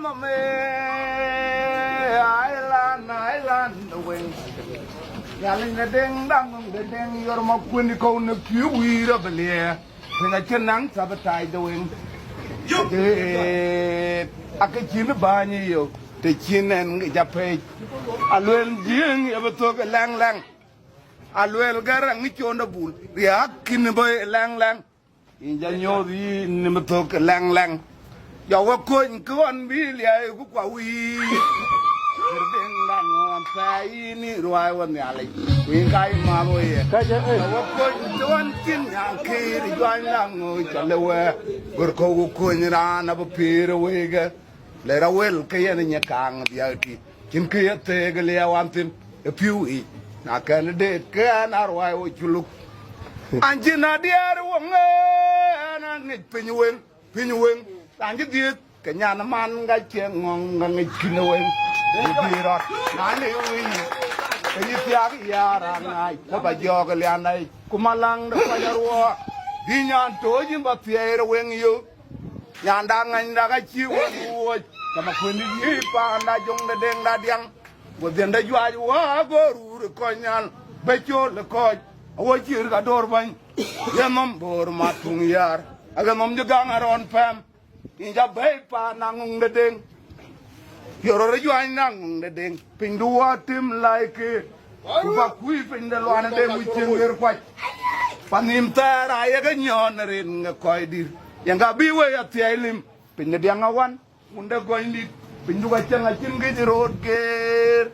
mà mê ai lan wing nhà linh là đen đang đen giờ mà quên đi câu nước cứu uy đó bây giờ thì là chân nắng sao bắt tay doing để cái chuyện nó bao nhiêu thì chuyện này cái chấp hay aluen riêng ở bên tôi cái lang aluen cái răng cái chỗ nó buồn riak kinh bơi lang inja nyodi ni bên tôi cái lang giờ có con bi liai cũng quá uy Kerbeng dan ngompai ini ruai wan nyalai, wingkai mamoi. Waktu tuan tin yang kiri jual nang calewa, berkau kunyran apa pira wega, lera wel kaya ni nyakang biarki, kin kaya tega leawantin, piui, nakan de kan arwai wujuluk. Anjina dia ruanga, nangit pinyueng, anjir dia kenyana man gaceng ngong ngit kinaweng. Birot nani ui kayi tiak yara nai ko ba joga le anai kumalang da pajarwa dinyan toji ba fiere wen yu nyanda nganda ga chi wo kama kundi yi pa anda jong da deng da diang wo den da jwa wa go ru ko nyan be cho le ko wo chi ga dor ban yamam bor ma tung yar aga mom ju gang aron pam inja be pa nangung da deng Yoro juan nang de deng pindua tim like ba kui pinda loana de mu cenger kwat panim tara ya ga nyon rin nga koy dir yang ga bi we ya tielim pinda diang awan munda goy nit pindu ga canga cingi di road ger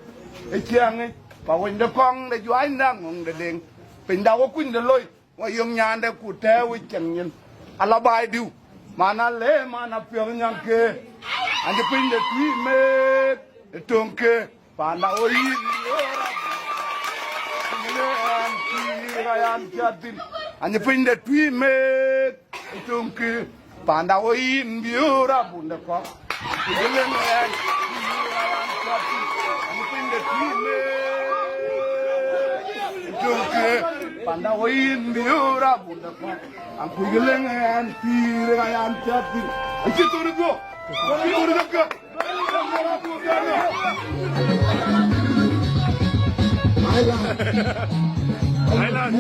e ciange pa wonde kong de juan nang de deng pinda wo kun de loy wa yong nyande ku tewi cengin ala bay diu mana le mana pyong nyang ke ande pinda tui me tonke pana oi ora an jatin ande pinda tui me tonke pana oi biura bunda ko ande pinda tui me tonke pana oi biura bunda ko ang kugeleng an tire an jatin anje torugo Thailand.